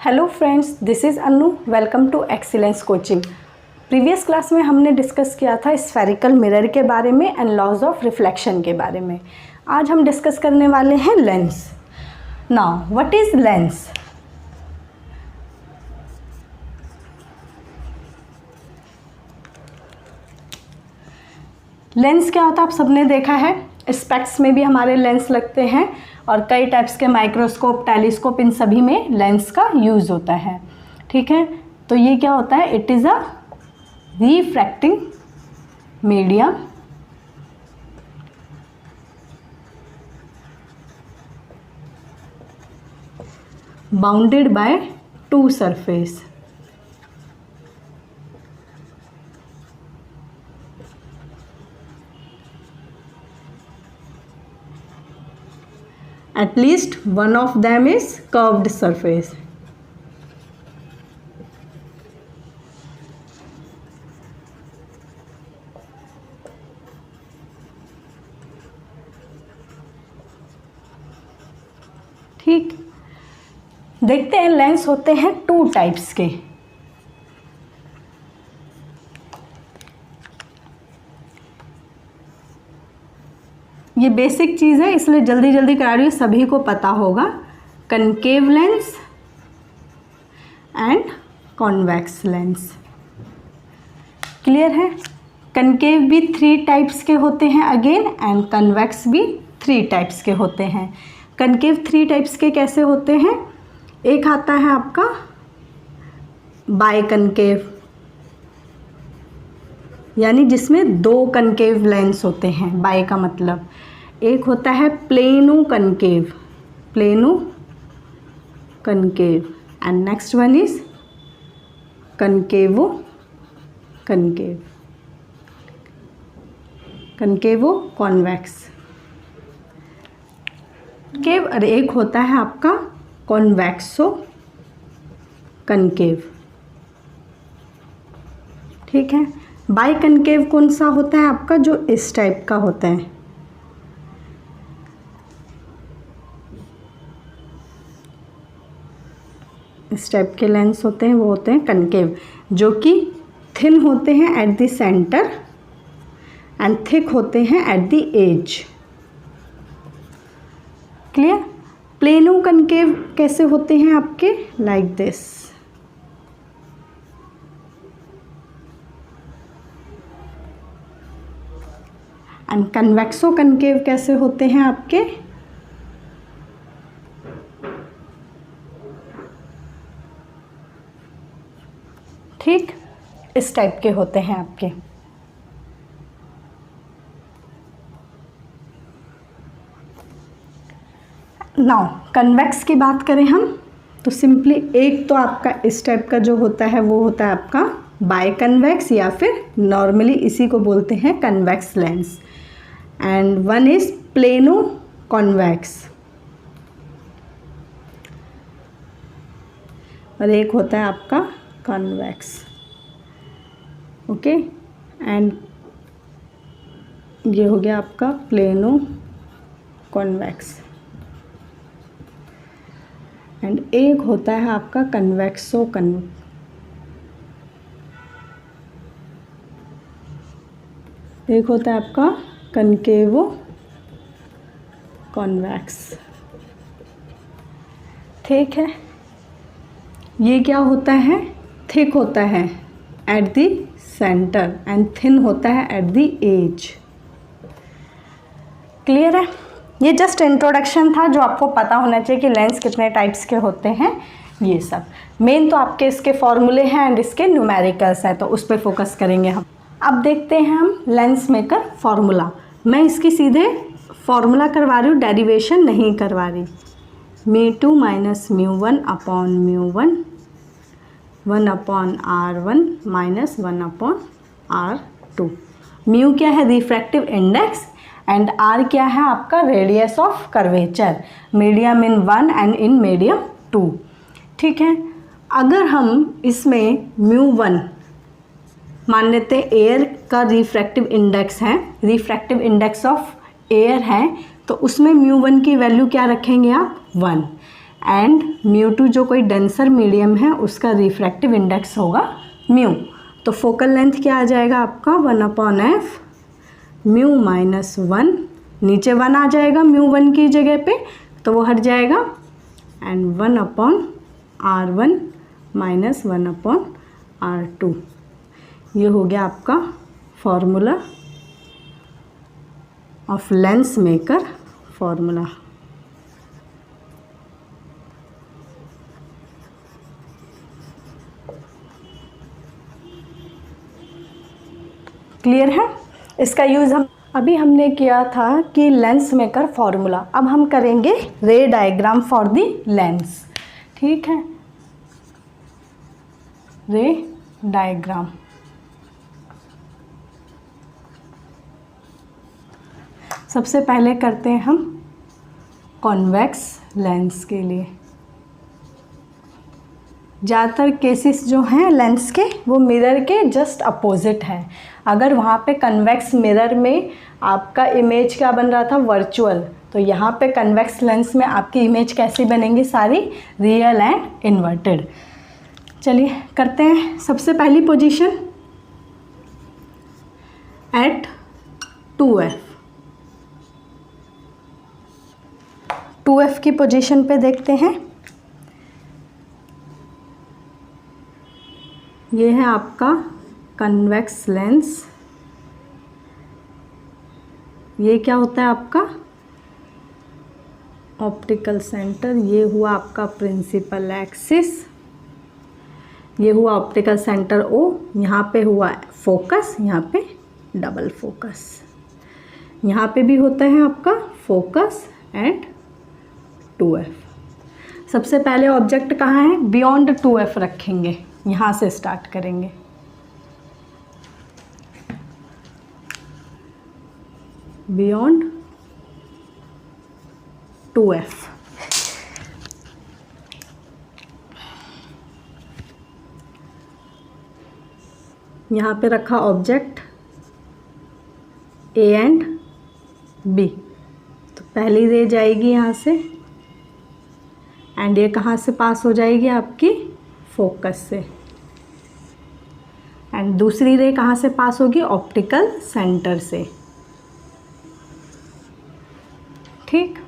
Hello friends, this is Anu. Welcome to excellence coaching. Previous class में हमने discuss किया था स्फेरिकल मिरर के बारे में एंड लॉज ऑफ रिफ्लेक्शन के बारे में। आज हम डिस्कस करने वाले हैं lens. Now what is lens? Lens क्या होता है आप सबने देखा है। स्पेक्ट्स में भी हमारे लेंस लगते हैं और कई टाइप्स के माइक्रोस्कोप, टेलीस्कोप, इन सभी में लेंस का यूज़ होता है। ठीक है, तो ये क्या होता है? It is a refracting medium bounded by two surface. At least one of them is curved surface. ठीक, देखते हैं लेंस होते हैं टू टाइप्स के। ये बेसिक चीज़ है इसलिए जल्दी जल्दी करा रही हूँ, सभी को पता होगा। Concave lens and convex lens. Clear है? कनकेव भी 3 टाइप्स के होते हैं अगेन, एंड कन्वेक्स भी 3 टाइप्स के होते हैं। कनकेव 3 टाइप्स के कैसे होते हैं? एक आता है आपका बाय कनकेव, यानी जिसमें 2 कनकेव लेंस होते हैं। बाय का मतलब, एक होता है plano concave, plano concave, and next one is concavo concave, concavo convex केव। और एक होता है आपका कॉन्वेक्सो कनकेव। ठीक है, बाय कनकेव कौन सा होता है आपका? जो इस टाइप का होता है, इस टाइप के लेंस होते हैं, वो होते हैं कनकेव, जो कि थिन होते हैं at the centre and thick होते हैं at the edge. Clear? Plano concave कैसे होते हैं आपके? Like this. And convexo concave कैसे होते हैं आपके? ठीक, इस टाइप के होते हैं आपके। नाउ कन्वेक्स की बात करें हम तो सिंपली एक तो आपका इस टाइप का जो होता है वो होता है आपका बाय कन्वेक्स, या फिर नॉर्मली इसी को बोलते हैं convex lens, and one is plano convex, और एक होता है आपका कॉन्वेक्स। ओके, एंड ये हो गया आपका प्लेनो कॉन्वेक्स, एंड एक होता है आपका कन्वेक्सो एक होता है आपका कनकेवो कॉन्वेक्स। ठीक है, ये क्या होता है? थिक होता है eight the centre and thin होता है एट द एज। क्लियर है? ये जस्ट इंट्रोडक्शन था जो आपको पता होना चाहिए कि लेंस कितने टाइप्स के होते हैं। ये सब मेन तो आपके इसके फॉर्मूले हैं एंड इसके न्यूमेरिकल्स हैं, तो उस पर फोकस करेंगे हम। अब देखते हैं हम लेंस मेकर फॉर्मूला। मैं इसकी सीधे फॉर्मूला करवा रही हूँ, डेरिवेशन नहीं करवा रही। μ2 minus μ1 upon μ1, 1 upon R1 minus 1 upon R2। Mu क्या है? रिफ्रैक्टिव इंडेक्स, एंड R क्या है? आपका radius of curvature, medium in 1 and in medium 2। ठीक है, अगर हम इसमें μ1 मान लेते हैं एयर का रिफ्रैक्टिव इंडेक्स है, रिफ्रैक्टिव इंडेक्स ऑफ एयर है, तो उसमें μ1 की वैल्यू क्या रखेंगे आप? 1। एंड μ2 जो कोई डेंसर मीडियम है उसका रिफ्रैक्टिव इंडेक्स होगा म्यू। तो फोकल लेंथ क्या आ जाएगा आपका 1/f म्यू माइनस 1, नीचे 1 आ जाएगा μ1 की जगह पे तो वो हट जाएगा, एंड 1/r1 माइनस 1/r2। ये हो गया आपका formula of lens maker formula. Clear है? इसका यूज़ अभी हमने किया था कि लेंस मेकर फॉर्मूला, अब हम करेंगे रे डायग्राम फॉर दी लेंस। ठीक है, रे डायग्राम। सबसे पहले करते हैं हम कॉन्वेक्स लेंस के लिए। ज़्यादातर केसेस जो हैं लेंस के वो मिरर के जस्ट अपोजिट है। अगर वहाँ पे कन्वेक्स मिरर में आपका इमेज क्या बन रहा था, वर्चुअल, तो यहाँ पे कन्वेक्स लेंस में आपकी इमेज कैसी बनेंगी, सारी रियल एंड इन्वर्टेड। चलिए करते हैं। सबसे पहली पोजीशन एट 2f। 2f की पोजीशन पे देखते हैं। ये है आपका कन्वेक्स लेंस। ये क्या होता है आपका ऑप्टिकल सेंटर। ये हुआ आपका प्रिंसिपल एक्सिस, ये हुआ ऑप्टिकल सेंटर O। यहाँ पे हुआ फोकस, यहाँ पे डबल फोकस। यहाँ पे भी होता है आपका फोकस एंड 2f। सबसे पहले ऑब्जेक्ट कहाँ है, बियॉन्ड 2f रखेंगे, यहाँ से स्टार्ट करेंगे। Beyond 2f। यहाँ पे रखा ऑब्जेक्ट A एंड B। तो पहली रे जाएगी यहाँ से, एंड ये कहाँ से पास हो जाएगी, आपकी फोकस से, एंड दूसरी रे कहाँ से पास होगी, ऑप्टिकल सेंटर से। ठीक,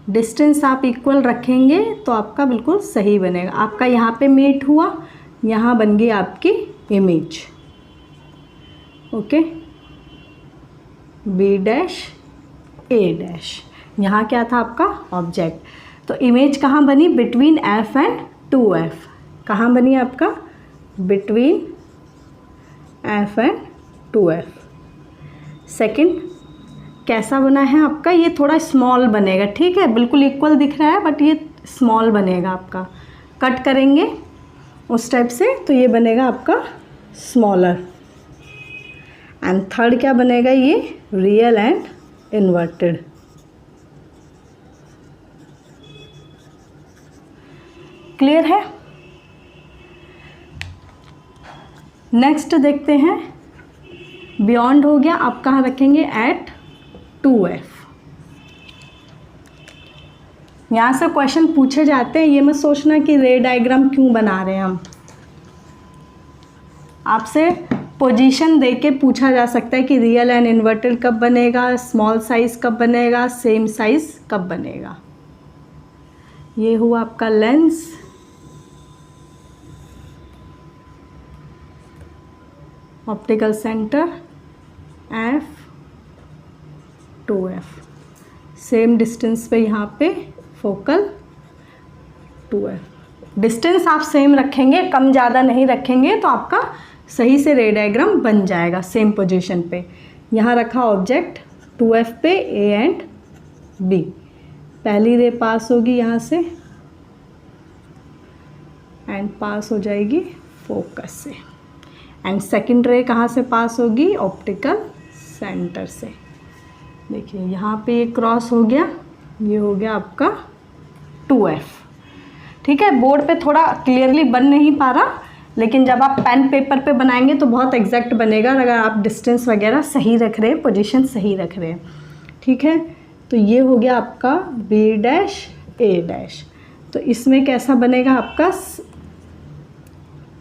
डिस्टेंस आप इक्वल रखेंगे तो आपका बिल्कुल सही बनेगा। आपका यहाँ पे मीट हुआ, यहाँ बन गई आपकी image. Okay, B dash A dash, यहाँ क्या था आपका ऑब्जेक्ट। तो इमेज कहाँ बनी, बिटवीन F एंड 2F। कहाँ बनी आपका, between F and 2F। Second कैसा बना है आपका, ये थोड़ा स्मॉल बनेगा। ठीक है, बिल्कुल इक्वल दिख रहा है बट ये स्मॉल बनेगा आपका। कट करेंगे उस टाइप से तो ये बनेगा आपका स्मॉलर। एंड थर्ड क्या बनेगा, ये रियल एंड इन्वर्टेड। क्लियर है? नेक्स्ट देखते हैं, बियॉन्ड हो गया। आप कहाँ रखेंगे, एट 2f। यहाँ से क्वेश्चन पूछे जाते हैं, ये मत सोचना कि रे डायग्राम क्यों बना रहे हैं हम। आपसे पोजीशन दे के पूछा जा सकता है कि रियल एंड इन्वर्टेड कब बनेगा, स्मॉल साइज कब बनेगा, सेम साइज कब बनेगा। ये हुआ आपका lens, optical centre F 2F, same distance पे यहाँ पे फोकल 2F। डिस्टेंस आप सेम रखेंगे, कम ज़्यादा नहीं रखेंगे तो आपका सही से रे डायग्राम बन जाएगा। सेम पोजीशन पे यहाँ रखा ऑब्जेक्ट 2F पे A एंड B। पहली रे पास होगी यहाँ से एंड पास हो जाएगी फोकस से, एंड सेकंड रे कहाँ से पास होगी, ऑप्टिकल सेंटर से। देखिए यहाँ पे ये क्रॉस हो गया, ये हो गया आपका 2F। ठीक है, बोर्ड पे थोड़ा क्लियरली बन नहीं पा रहा, लेकिन जब आप पेन पेपर पे बनाएंगे तो बहुत एग्जैक्ट बनेगा अगर आप डिस्टेंस वगैरह सही रख रहे हैं, पोजीशन सही रख रहे हैं। ठीक है, तो ये हो गया आपका बी डैश ए डैश। तो इसमें कैसा बनेगा आपका,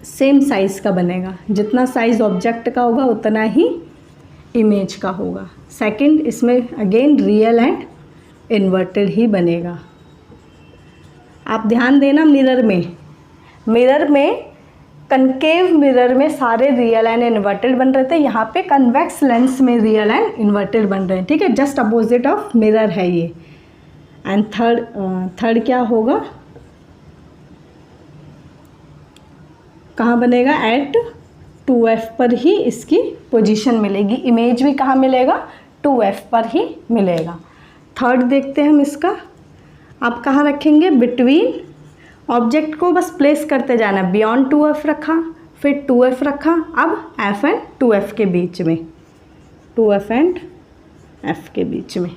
सेम साइज़ का बनेगा, जितना साइज़ ऑब्जेक्ट का होगा उतना ही इमेज का होगा। सेकंड, इसमें अगेन रियल एंड इन्वर्टेड ही बनेगा। आप ध्यान देना, मिरर में कनकेव मिरर में सारे रियल एंड इन्वर्टेड बन रहे थे, यहाँ पे कन्वेक्स लेंस में रियल एंड इन्वर्टेड बन रहे हैं। ठीक है, जस्ट अपोजिट ऑफ मिरर है ये। एंड थर्ड क्या होगा, कहाँ बनेगा, एट 2f पर ही इसकी पोजीशन मिलेगी। इमेज भी कहाँ मिलेगा, 2f पर ही मिलेगा। थर्ड देखते हैं हम इसका, आप कहाँ रखेंगे, बिटवीन, ऑब्जेक्ट को बस प्लेस करते जाना। बियॉन्ड 2f रखा, फिर 2f रखा, अब f एंड 2f के बीच में, 2f एंड f के बीच में।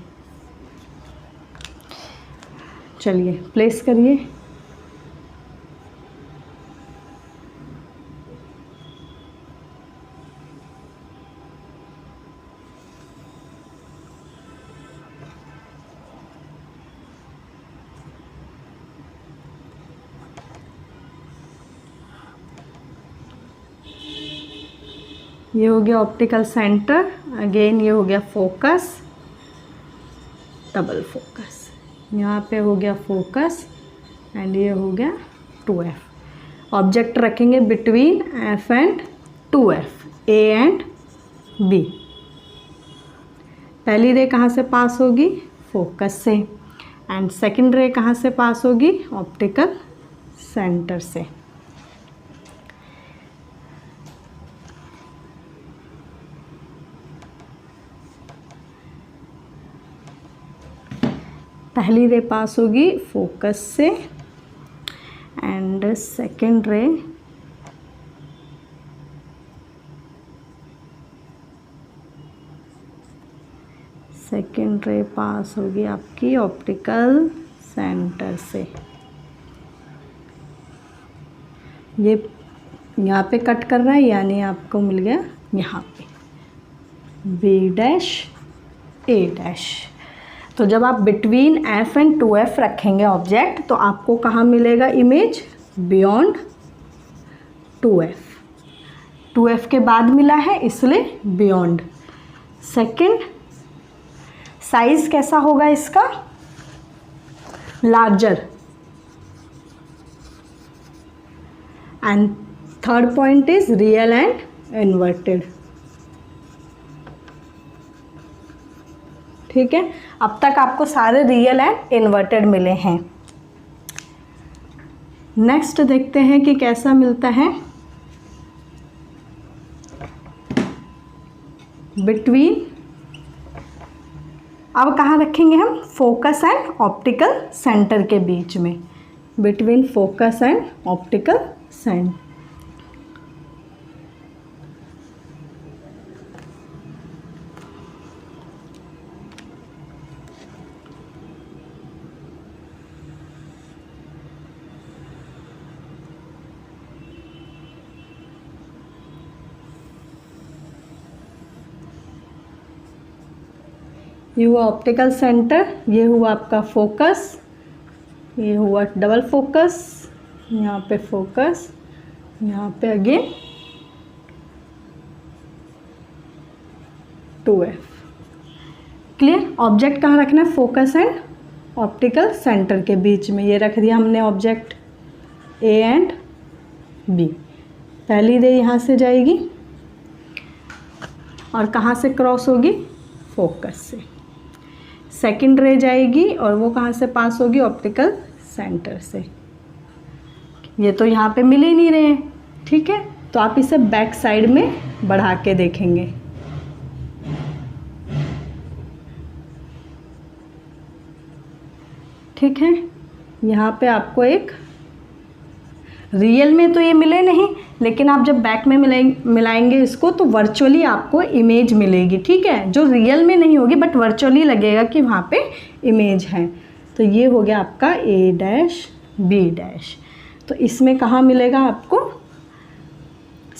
चलिए प्लेस करिए। ये हो गया ऑप्टिकल सेंटर, अगेन ये हो गया फोकस, डबल फोकस, यहाँ पे हो गया फोकस एंड ये हो गया 2f। ऑब्जेक्ट रखेंगे between f and 2f, a and b। पहली रे कहाँ से पास होगी, फोकस से, एंड सेकंड रे कहाँ से पास होगी, ऑप्टिकल सेंटर से। पहली रे पास होगी फोकस से एंड सेकंड रे पास होगी आपकी ऑप्टिकल सेंटर से। ये यहाँ पे कट कर रहा है, यानी आपको मिल गया यहाँ पे बी डैश ए डैश। तो जब आप बिटवीन f एंड 2f रखेंगे ऑब्जेक्ट, तो आपको कहाँ मिलेगा इमेज, बियॉन्ड 2f। 2f के बाद मिला है इसलिए बियॉन्ड। सेकंड, साइज कैसा होगा इसका, larger. And third point is real and inverted. ठीक है, अब तक आपको सारे रियल एंड इन्वर्टेड मिले हैं। नेक्स्ट देखते हैं कि कैसा मिलता है बिटवीन। अब कहाँ रखेंगे हम, फोकस एंड ऑप्टिकल सेंटर के बीच में, between focus and optical centre. ये हुआ ऑप्टिकल सेंटर, ये हुआ आपका फोकस, ये हुआ डबल फोकस, यहाँ पे फोकस, यहाँ पे अगेन 2f। क्लियर, ऑब्जेक्ट कहाँ रखना है, फोकस एंड ऑप्टिकल सेंटर के बीच में। ये रख दिया हमने ऑब्जेक्ट a एंड b। पहली रे यहाँ से जाएगी और कहाँ से क्रॉस होगी, फोकस से। सेकंड रे जाएगी और वो कहाँ से पास होगी, ऑप्टिकल सेंटर से। ये तो यहाँ पे मिल ही नहीं रहे हैं। ठीक है, तो आप इसे बैक साइड में बढ़ा के देखेंगे। ठीक है, यहाँ पे आपको एक रियल में तो ये मिले नहीं, लेकिन आप जब बैक में मिलाएंगे इसको तो वर्चुअली आपको इमेज मिलेगी। ठीक है, जो रियल में नहीं होगी बट वर्चुअली लगेगा कि वहाँ पे इमेज है। तो ये हो गया आपका a डैश b डैश। तो इसमें कहाँ मिलेगा आपको,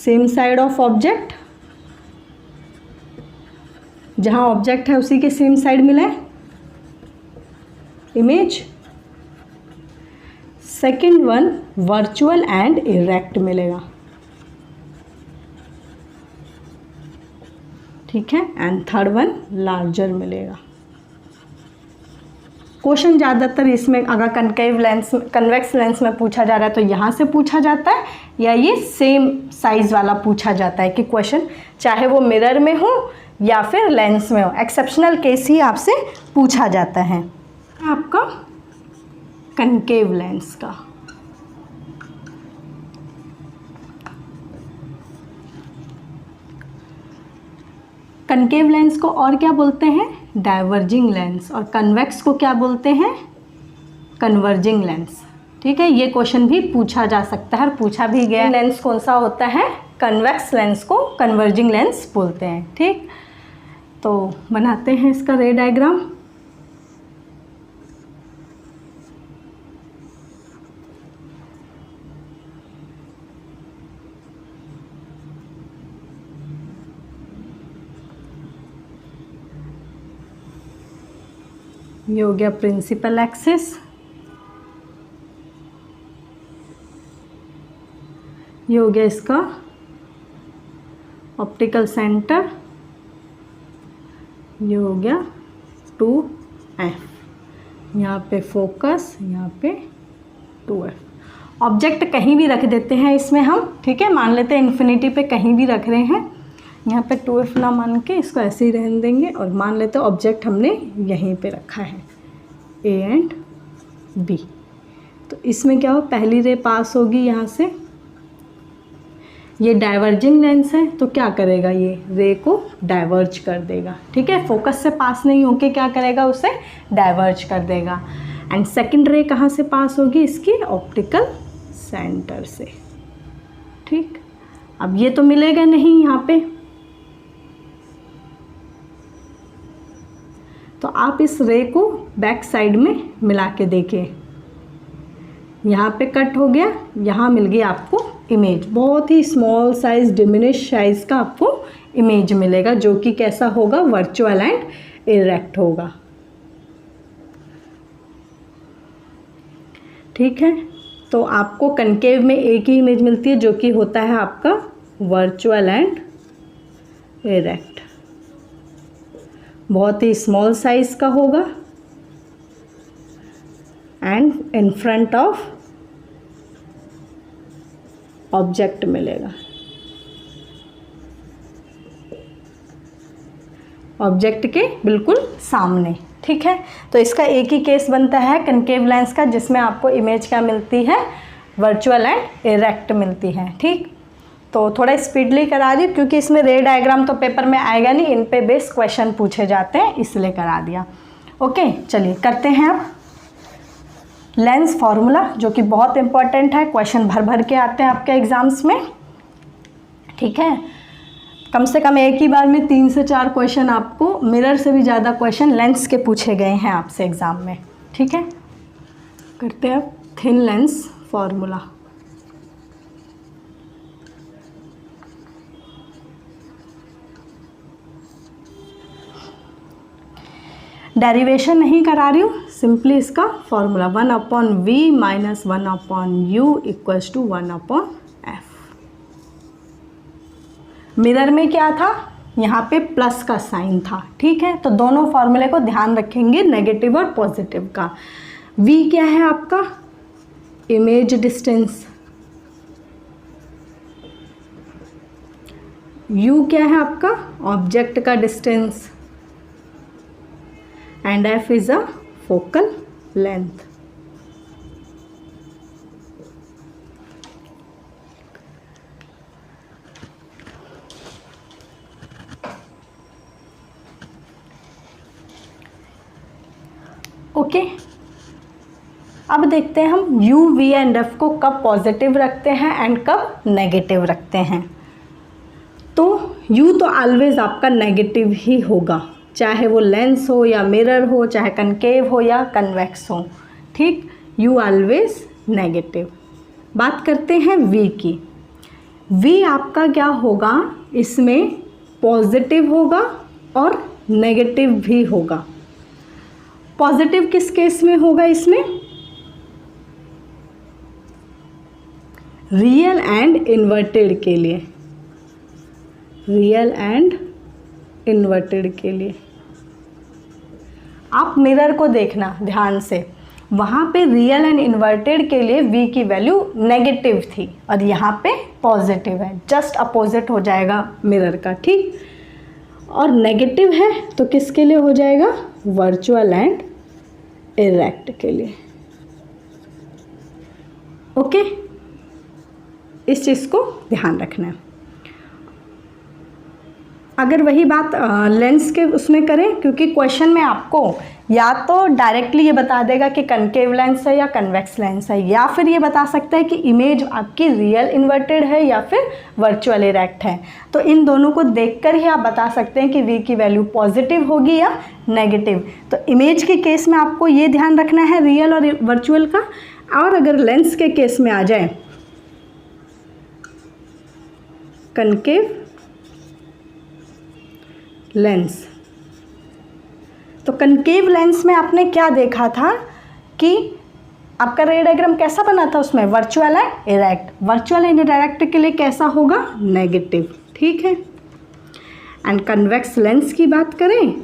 सेम साइड ऑफ ऑब्जेक्ट, जहाँ ऑब्जेक्ट है उसी के सेम साइड मिले image. Second one virtual and erect मिलेगा, ठीक है। एंड थर्ड वन लार्जर मिलेगा। क्वेश्चन ज़्यादातर इसमें अगर कनकेव लेंस कन्वेक्स लेंस में पूछा जा रहा है तो यहाँ से पूछा जाता है, या ये सेम साइज़ वाला पूछा जाता है कि क्वेश्चन चाहे वो मिरर में हो या फिर लेंस में हो, एक्सेप्शनल केस ही आपसे पूछा जाता है। आपका कनकेव लेंस का कनकेव लेंस को और क्या बोलते हैं? Diverging lens. और कन्वेक्स को क्या बोलते हैं? Converging lens. ठीक है, ये क्वेश्चन भी पूछा जा सकता है और पूछा भी गया। लेंस कौन सा होता है? कन्वेक्स लेंस को कन्वर्जिंग लेंस बोलते हैं। ठीक, तो बनाते हैं इसका रे डायग्राम। ये हो गया प्रिंसिपल एक्सिस, ये हो गया इसका ऑप्टिकल सेंटर, ये हो गया 2F, यहाँ पे फोकस, यहाँ पे 2F। ऑब्जेक्ट कहीं भी रख देते हैं इसमें हम, ठीक है, मान लेते हैं इन्फिनिटी पे कहीं भी रख रहे हैं, यहाँ पे 2F ना मान के इसको ऐसे ही रहने देंगे और मान लेते हैं ऑब्जेक्ट हमने यहीं पे रखा है A एंड B। तो इसमें क्या हो, पहली रे पास होगी यहाँ से, ये डाइवर्जिंग लेंस है तो क्या करेगा, ये रे को डाइवर्ज कर देगा। ठीक है, फोकस से पास नहीं होके क्या करेगा, उसे डाइवर्ज कर देगा। एंड सेकंड रे कहाँ से पास होगी, इसकी ऑप्टिकल सेंटर से। ठीक, अब ये तो मिलेगा नहीं यहाँ पे, तो आप इस रे को बैक साइड में मिला के देखें, यहाँ पे कट हो गया, यहाँ मिल गई आपको इमेज। बहुत ही स्मॉल साइज, डिमिनिश साइज का आपको इमेज मिलेगा, जो कि कैसा होगा, वर्चुअल एंड इरेक्ट होगा। ठीक है, तो आपको कनकेव में एक ही इमेज मिलती है, जो कि होता है आपका वर्चुअल एंड इरेक्ट। बहुत ही स्मॉल साइज का होगा and in front of object मिलेगा, ऑब्जेक्ट के बिल्कुल सामने। ठीक है, तो इसका एक ही केस बनता है कनकेव लेंस का, जिसमें आपको इमेज क्या मिलती है, वर्चुअल एंड इरेक्ट मिलती है। ठीक, तो थोड़ा स्पीडली करा दी क्योंकि इसमें रे डायग्राम तो पेपर में आएगा नहीं, इन पे बेस क्वेश्चन पूछे जाते हैं, इसलिए करा दिया। ओके, चलिए करते हैं अब लेंस फार्मूला, जो कि बहुत इंपॉर्टेंट है, क्वेश्चन भर भर के आते हैं आपके एग्जाम्स में। ठीक है, कम से कम एक ही बार में 3 से 4 क्वेश्चन, आपको मिरर से भी ज़्यादा क्वेश्चन लेंस के पूछे गए हैं आपसे एग्ज़ाम में। ठीक है, करते हैं अब थिन लेंस फार्मूला। डेरिवेशन नहीं करा रही हूँ, सिंपली इसका formula 1/v minus 1/u equals to 1/f। Mirror में क्या था, यहाँ पे प्लस का साइन था। ठीक है, तो दोनों फॉर्मूले को ध्यान रखेंगे, नेगेटिव और पॉजिटिव का। v क्या है आपका, इमेज डिस्टेंस, u क्या है आपका, ऑब्जेक्ट का distance, and f is a focal length। Okay, अब देखते हैं हम u, v एंड f को कब पॉजिटिव रखते हैं एंड कब नेगेटिव रखते हैं। तो u तो ऑलवेज आपका नेगेटिव ही होगा, चाहे वो लेंस हो या मिरर हो, चाहे कनकेव हो या कन्वेक्स हो। ठीक, u ऑलवेज नेगेटिव। बात करते हैं v की। v आपका क्या होगा, इसमें पॉजिटिव होगा और नेगेटिव भी होगा। पॉजिटिव किस केस में होगा, इसमें रियल एंड इन्वर्टेड के लिए, रियल एंड इन्वर्टेड के लिए। आप मिरर को देखना ध्यान से, वहाँ पे रियल एंड इन्वर्टेड के लिए v की वैल्यू नेगेटिव थी और यहाँ पे पॉजिटिव है, जस्ट अपोजिट हो जाएगा मिरर का, ठीक। और नेगेटिव है तो किसके लिए हो जाएगा, वर्चुअल एंड इरेक्ट के लिए। ओके, इस चीज़ को ध्यान रखना है। अगर वही बात लेंस के उसमें करें, क्योंकि क्वेश्चन में आपको या तो डायरेक्टली ये बता देगा कि कनकेव लेंस है या कन्वेक्स लेंस है, या फिर ये बता सकता है कि इमेज आपकी रियल इन्वर्टेड है या फिर वर्चुअल इरेक्ट है। तो इन दोनों को देखकर ही आप बता सकते हैं कि v की वैल्यू पॉजिटिव होगी या नेगेटिव। तो इमेज के केस में आपको ये ध्यान रखना है रियल और वर्चुअल का। और अगर लेंस के केस में आ जाए कनकेव लेंस, तो कनकेव लेंस में आपने क्या देखा था कि आपका रे डायग्राम कैसा बना था, उसमें virtual and erect. Virtual and erect के लिए कैसा होगा, नेगेटिव, ठीक है। एंड कन्वेक्स लेंस की बात करें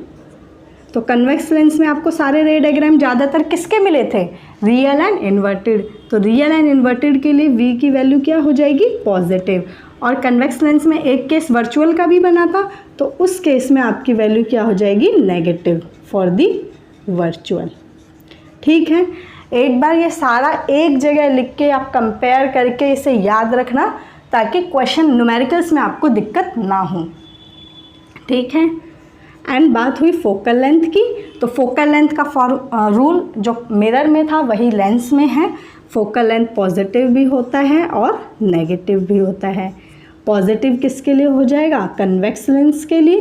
तो कन्वेक्स लेंस में आपको सारे रे डायग्राम ज़्यादातर किसके मिले थे, रियल एंड इन्वर्टेड। तो रियल एंड इन्वर्टेड के लिए v की वैल्यू क्या हो जाएगी, पॉजिटिव। और कन्वेक्स लेंस में एक केस वर्चुअल का भी बना था, तो उस केस में आपकी वैल्यू क्या हो जाएगी, नेगेटिव फॉर दी वर्चुअल, ठीक है। एक बार ये सारा एक जगह लिख के आप कंपेयर करके इसे याद रखना, ताकि क्वेश्चन न्यूमेरिकल्स में आपको दिक्कत ना हो, ठीक है। एंड बात हुई फोकल लेंथ की, तो फोकल लेंथ का रूल जो मिरर में था वही लेंस में है। फोकल लेंथ पॉजिटिव भी होता है और नेगेटिव भी होता है। पॉजिटिव किसके लिए हो जाएगा, कन्वेक्स लेंस के लिए,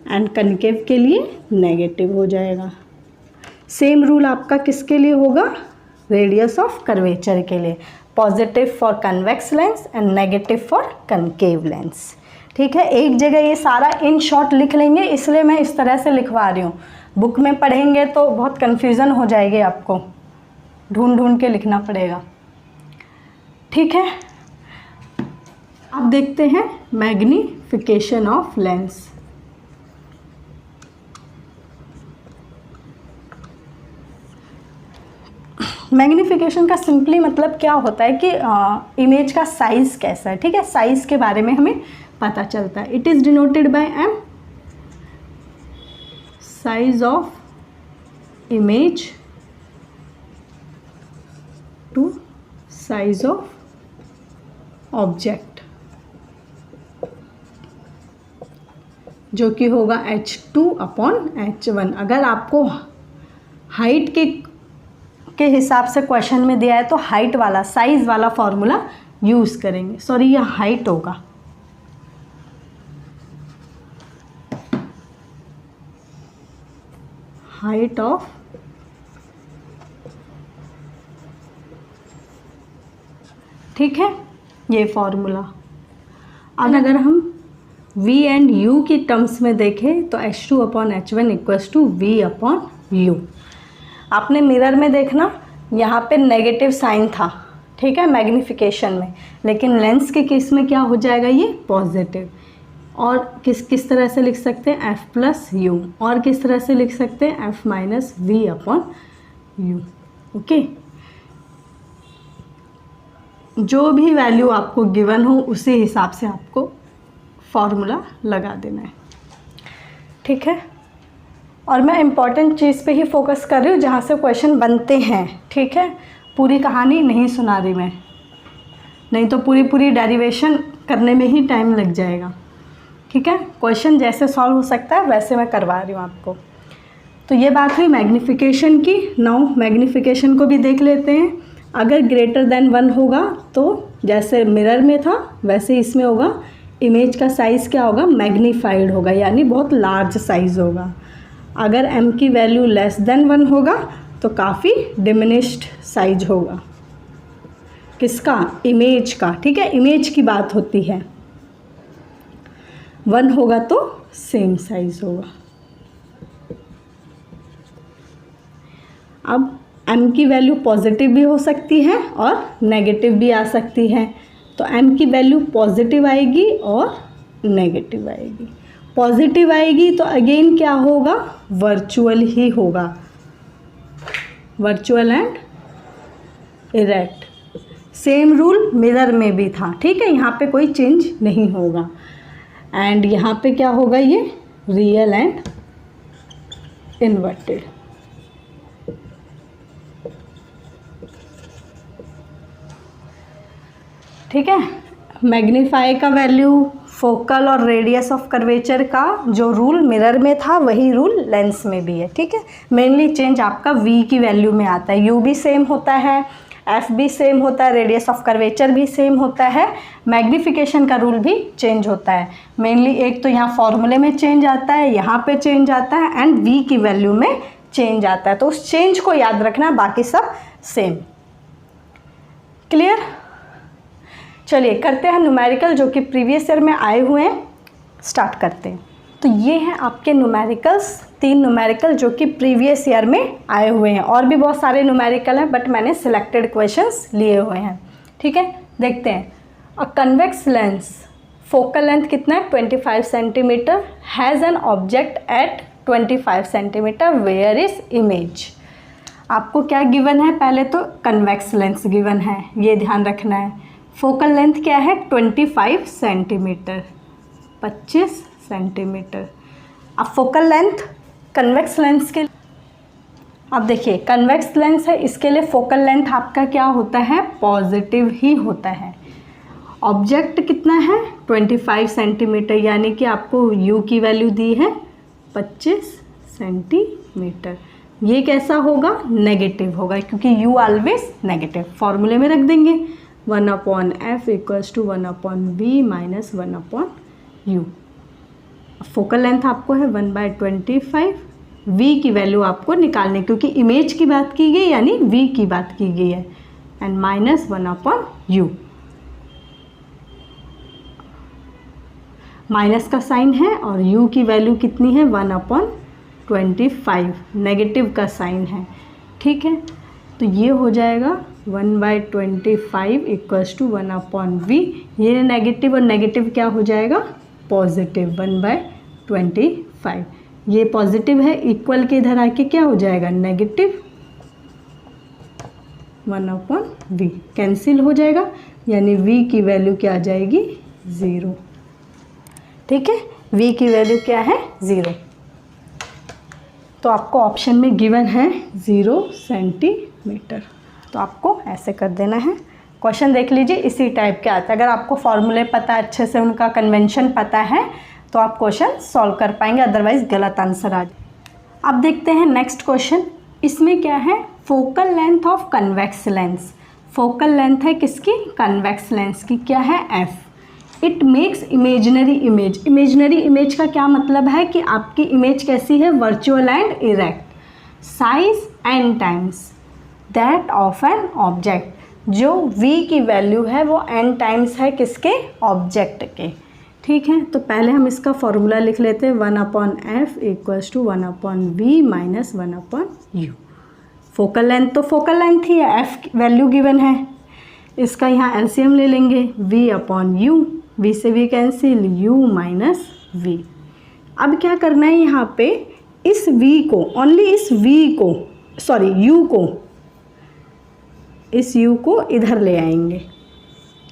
एंड कनकेव के लिए नेगेटिव हो जाएगा। सेम रूल आपका किसके लिए होगा, रेडियस ऑफ कर्वेचर के लिए, positive for convex lens and negative for concave lens, ठीक है। एक जगह ये सारा इन शॉर्ट लिख लेंगे, इसलिए मैं इस तरह से लिखवा रही हूँ। बुक में पढ़ेंगे तो बहुत कन्फ्यूज़न हो जाएगी, आपको ढूंढ ढूंढ के लिखना पड़ेगा, ठीक है। अब देखते हैं मैग्नीफिकेशन ऑफ लेंस। मैग्नीफिकेशन का सिंपली मतलब क्या होता है कि इमेज का साइज़ कैसा है, ठीक है। साइज़ के बारे में हमें पता चलता है। It is denoted by m, size of image to size of object, जो कि होगा h2/h1। अगर आपको हाइट के हिसाब से क्वेश्चन में दिया है तो हाइट वाला, साइज वाला फॉर्मूला यूज़ करेंगे। सॉरी, यह हाइट होगा, हाइट ऑफ ठीक है, ये फॉर्मूला। अब अगर हम v एंड u की टर्म्स में देखें तो h2/h1 इक्वल्स टू v/u। आपने मिरर में देखना, यहाँ पे नेगेटिव साइन था, ठीक है, मैग्नीफिकेशन में, लेकिन लेंस के केस में क्या हो जाएगा, ये पॉजिटिव। और किस तरह से लिख सकते हैं, f+u, और किस तरह से लिख सकते हैं, f-v/u। ओके, जो भी वैल्यू आपको गिवन हो उसी हिसाब से आपको फॉर्मूला लगा देना है, ठीक है। और मैं इम्पॉर्टेंट चीज़ पे ही फोकस कर रही हूँ जहाँ से क्वेश्चन बनते हैं, ठीक है। पूरी कहानी नहीं सुना रही मैं, नहीं तो पूरी डेरिवेशन करने में ही टाइम लग जाएगा, ठीक है। क्वेश्चन जैसे सॉल्व हो सकता है वैसे मैं करवा रही हूँ आपको। तो ये बात हुई मैग्नीफिकेशन की। नाउ मैग्नीफिकेशन को भी देख लेते हैं। अगर ग्रेटर देन 1 होगा तो जैसे मिरर में था वैसे इसमें होगा, इमेज का साइज़ क्या होगा, मैग्नीफाइड होगा, यानी बहुत लार्ज साइज़ होगा। अगर m की वैल्यू लेस देन 1 होगा तो काफ़ी डिमिनिश्ड साइज होगा। किसका, इमेज का, ठीक है, इमेज की बात होती है। 1 होगा तो सेम साइज होगा। अब m की वैल्यू पॉजिटिव भी हो सकती है और नेगेटिव भी आ सकती है। तो m की वैल्यू पॉजिटिव आएगी और नेगेटिव आएगी। पॉजिटिव आएगी तो अगेन क्या होगा, वर्चुअल ही होगा, virtual and erect. Same rule mirror में भी था, ठीक है, यहाँ पे कोई चेंज नहीं होगा। एंड यहाँ पे क्या होगा, ये रियल एंड इन्वर्टेड। ठीक है, मैग्नीफाई का वैल्यू, फोकल और रेडियस ऑफ कर्वेचर का जो रूल मिरर में था वही रूल लेंस में भी है। ठीक है, मेनली चेंज आपका वी की वैल्यू में आता है। यू भी सेम होता है, एफ भी सेम होता है, रेडियस ऑफ कर्वेचर भी सेम होता है, मैग्नीफिकेशन का रूल भी चेंज होता है। मेनली एक तो यहाँ फॉर्मूले में चेंज आता है, यहाँ पे चेंज आता है, एंड वी की वैल्यू में चेंज आता है। तो उस चेंज को याद रखना, बाकी सब सेम। क्लियर? चलिए करते हैं न्यूमेरिकल जो कि प्रीवियस ईयर में आए हुए हैं, स्टार्ट करते हैं। तो ये हैं आपके न्यूमेरिकल्स, 3 न्यूमेरिकल जो कि प्रीवियस ईयर में आए हुए हैं। और भी बहुत सारे न्यूमेरिकल हैं बट मैंने सिलेक्टेड क्वेश्चंस लिए हुए हैं। ठीक है, देखते हैं। A convex lens, focal length कितना है 25 centimetre, has an object at 25 centimetre, where is image. आपको क्या गिवन है, पहले तो कन्वेक्स लेंस गिवन है, ये ध्यान रखना है। फोकल लेंथ क्या है 25 सेंटीमीटर, 25 सेंटीमीटर। अब फोकल लेंथ कन्वेक्स लेंस के, अब देखिए कन्वेक्स लेंस है, इसके लिए फोकल लेंथ आपका क्या होता है, पॉजिटिव ही होता है। ऑब्जेक्ट कितना है 25 सेंटीमीटर, यानी कि आपको u की वैल्यू दी है 25 सेंटीमीटर। ये कैसा होगा, नेगेटिव होगा, क्योंकि u ऑलवेज नेगेटिव। फॉर्मूले में रख देंगे 1/f = 1/v - 1/u। Focal length आपको है 1/25, v की वैल्यू आपको निकालनी, क्योंकि इमेज की बात की गई यानी v की बात की गई है, एंड -1/u। माइनस का साइन है और u की वैल्यू कितनी है 1/25, नेगेटिव का साइन है। ठीक है, तो ये हो जाएगा 1/25 = 1/v। ये नेगेटिव और नेगेटिव क्या हो जाएगा, पॉजिटिव 1/25। ये पॉजिटिव है, इक्वल के इधर आके क्या हो जाएगा, नेगेटिव 1/v, कैंसिल हो जाएगा, यानी v की वैल्यू क्या आ जाएगी 0। ठीक है, v की वैल्यू क्या है 0। तो आपको ऑप्शन में गिवन है 0 सेंटीमीटर, तो आपको ऐसे कर देना है। क्वेश्चन देख लीजिए, इसी टाइप के आता है। अगर आपको फॉर्मूले पता है, अच्छे से उनका कन्वेंशन पता है, तो आप क्वेश्चन सॉल्व कर पाएंगे, अदरवाइज गलत आंसर आ जाए। अब देखते हैं नेक्स्ट क्वेश्चन। इसमें क्या है, focal length of convex lens. Focal length है किसकी, कन्वेक्स लेंस की, क्या है f। It makes imaginary image. Imaginary image का क्या मतलब है कि आपकी इमेज कैसी है, virtual and erect. Size n times that of an object. जो v की वैल्यू है वो n टाइम्स है किसके, ऑब्जेक्ट के। ठीक है, तो पहले हम इसका फॉर्मूला लिख लेते हैं 1/f = 1/v - 1/u। Focal length तो फोकल लेंथ ही है, f वैल्यू गिवन है, इसका यहाँ एलसीएम ले लेंगे v/u, v से v कैंसिल, u - v। अब क्या करना है, यहाँ पे इस v को, ओनली इस v को, सॉरी u को, इस u को इधर ले आएंगे,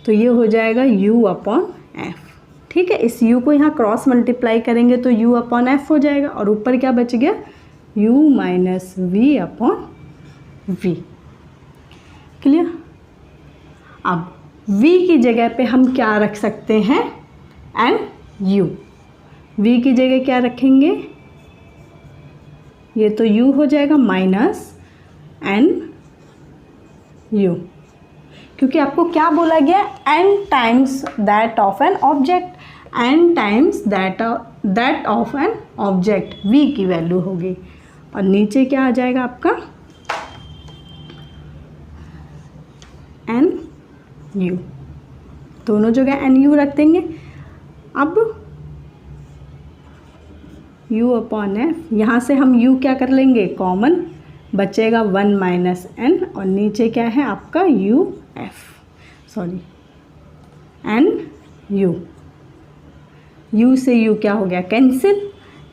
तो ये हो जाएगा u/f। ठीक है, इस u को यहाँ क्रॉस मल्टीप्लाई करेंगे तो u/f हो जाएगा, और ऊपर क्या बच गया, u - v/v। क्लियर? अब v की जगह पे हम क्या रख सकते हैं, nu। v की जगह क्या रखेंगे, ये तो u हो जाएगा -nu, क्योंकि आपको क्या बोला गया, n times that of an object, n times that of an object, v की वैल्यू होगी। और नीचे क्या आ जाएगा आपका, n u, दोनों जगह एन यू रख देंगे। अब u अपॉन एफ, यहाँ से हम u क्या कर लेंगे, कॉमन, बचेगा 1 माइनस एन, और नीचे क्या है आपका u f, sorry n u, u से u क्या हो गया, कैंसिल,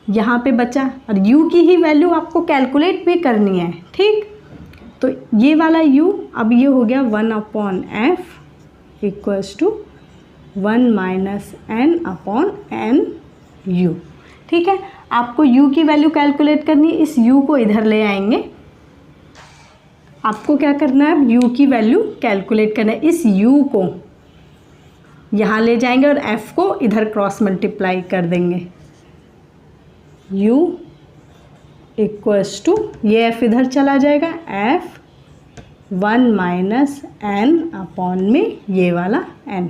यहाँ पे बचा, और u की ही वैल्यू आपको कैलकुलेट भी करनी है, ठीक। तो ये वाला u, अब ये हो गया 1 upon f equals to 1 minus n upon n u, ठीक है। आपको u की वैल्यू कैलकुलेट करनी है, इस u को इधर ले आएंगे, आपको क्या करना है, अब u की वैल्यू कैलकुलेट करना है, इस u को यहाँ ले जाएंगे और f को इधर क्रॉस मल्टीप्लाई कर देंगे, u इक्वल्स टू, ये f इधर चला जाएगा, f 1 माइनस n अपॉन में ये वाला n,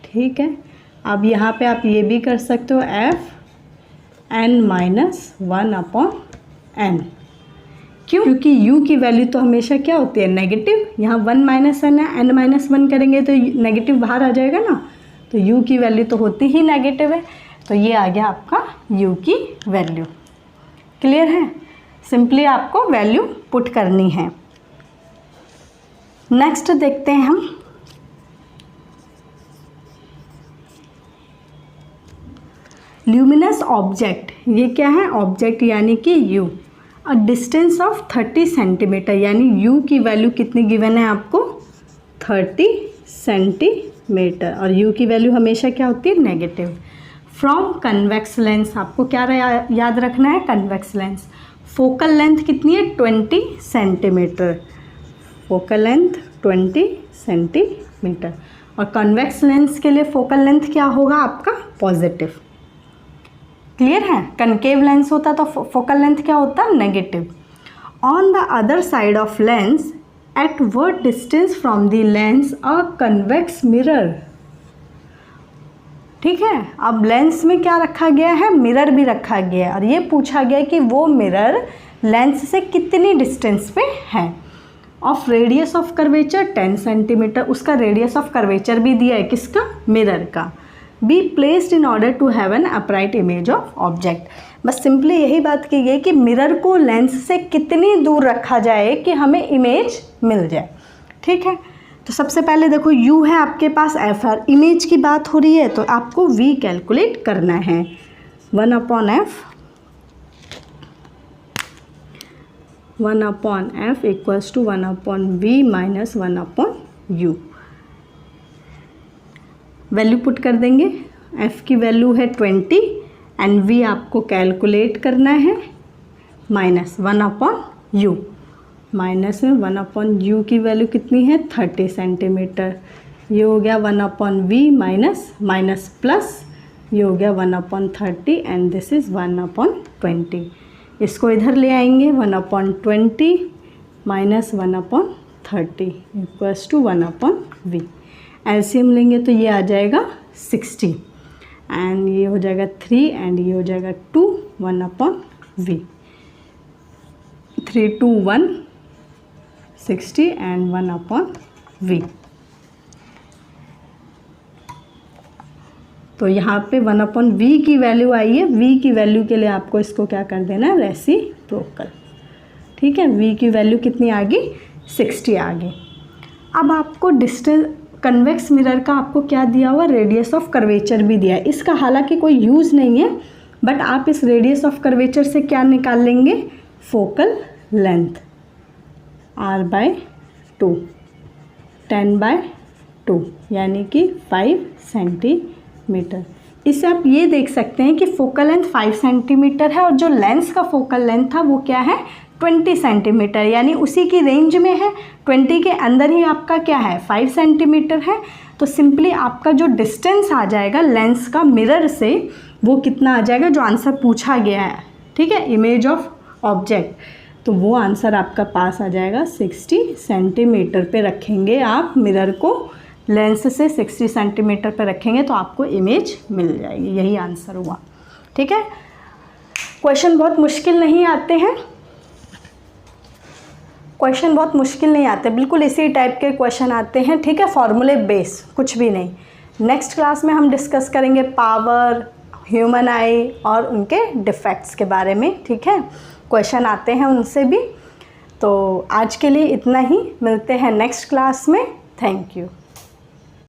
ठीक है। अब यहाँ पे आप ये भी कर सकते हो, f n minus 1 upon n, क्यों, क्योंकि u की वैल्यू तो हमेशा क्या होती है, नेगेटिव, यहाँ 1 माइनस n है, n माइनस 1 करेंगे तो नेगेटिव बाहर आ जाएगा ना, तो u की वैल्यू तो होती ही नेगेटिव है, तो ये आ गया आपका u की वैल्यू। क्लियर है, सिंपली आपको वैल्यू पुट करनी है। नेक्स्ट देखते हैं हम, ल्यूमिनस ऑब्जेक्ट, ये क्या है, ऑब्जेक्ट यानी कि u, a distance of 30 centimetre, यानी u की वैल्यू कितनी गिवन है आपको, 30 सेंटीमीटर, और u की वैल्यू हमेशा क्या होती है, नेगेटिव। फ्रॉम कन्वेक्स लेंस, आपको क्या याद रखना है, कन्वेक्स लेंस, फोकल लेंथ कितनी है, 20 सेंटीमीटर, फोकल लेंथ 20 सेंटीमीटर, और कन्वेक्स लेंस के लिए फोकल लेंथ क्या होगा आपका, पॉजिटिव। क्लियर है, कनकेव लेंस होता तो फोकल लेंथ क्या होता, negative. On the other side of lens, at what distance from the lens a convex mirror, ठीक है। अब लेंस में क्या रखा गया है, मिरर भी रखा गया है, और ये पूछा गया कि वो मिरर लेंस से कितनी डिस्टेंस पे है। Of radius of curvature 10 centimetre, उसका रेडियस ऑफ कर्वेचर भी दिया है, किसका, मिरर का। Be placed in order to have an upright image of object, बस सिंपली यही बात की गई कि मिरर को लेंस से कितनी दूर रखा जाए कि हमें इमेज मिल जाए, ठीक है। तो सबसे पहले देखो u है आपके पास, f है, इमेज की बात हो रही है तो आपको v कैलकुलेट करना है, 1 upon f equals to 1 upon v minus 1 upon u, value put कर देंगे, f की वैल्यू है 20 एंड v आपको कैलकुलेट करना है, माइनस 1 अपॉन u, माइनस में 1 अपॉन u की वैल्यू कितनी है, 30 सेंटीमीटर, ये हो गया 1 upon v minus minus plus, ये हो गया 1 upon 30 and this is 1 upon 20, इसको इधर ले आएंगे, 1 upon 20 minus 1 upon 30 equals to 1 upon v, LCM लेंगे तो ये आ जाएगा 60 एंड ये हो जाएगा 3 एंड ये हो जाएगा 2, 1 upon v, 3 2 1 60 and 1 upon v। तो यहाँ पे 1 अपॉन v की वैल्यू आई है, v की वैल्यू के लिए आपको इसको क्या कर देना है, रेसिप्रोकल, ठीक है। v की वैल्यू कितनी आ गई, 60 आ गई। अब आपको डिस्टेंस, कन्वेक्स मिरर का आपको क्या दिया हुआ, रेडियस ऑफ कर्वेचर भी दिया है, इसका हालांकि कोई यूज़ नहीं है, बट आप इस रेडियस ऑफ कर्वेचर से क्या निकाल लेंगे, फोकल लेंथ r/2 10/2 यानी कि 5 सेंटीमीटर। इससे आप ये देख सकते हैं कि फोकल लेंथ 5 सेंटीमीटर है और जो लेंस का फोकल लेंथ था वो क्या है, 20 सेंटीमीटर, यानी उसी की रेंज में है, 20 के अंदर ही आपका क्या है, 5 सेंटीमीटर है। तो सिंपली आपका जो डिस्टेंस आ जाएगा लेंस का मिरर से वो कितना आ जाएगा, जो आंसर पूछा गया है, ठीक है, इमेज ऑफ ऑब्जेक्ट, तो वो आंसर आपका पास आ जाएगा 60 सेंटीमीटर पे रखेंगे आप मिरर को, लेंस से 60 सेंटीमीटर पे रखेंगे तो आपको इमेज मिल जाएगी, यही आंसर हुआ, ठीक है। क्वेश्चन बहुत मुश्किल नहीं आते हैं, क्वेश्चन बहुत मुश्किल नहीं आते, बिल्कुल इसी टाइप के क्वेश्चन आते हैं, ठीक है, फॉर्मूले बेस, कुछ भी नहीं। नेक्स्ट क्लास में हम डिस्कस करेंगे पावर, ह्यूमन आई और उनके डिफेक्ट्स के बारे में, ठीक है, क्वेश्चन आते हैं उनसे भी। तो आज के लिए इतना ही, मिलते हैं नेक्स्ट क्लास में। Thank you.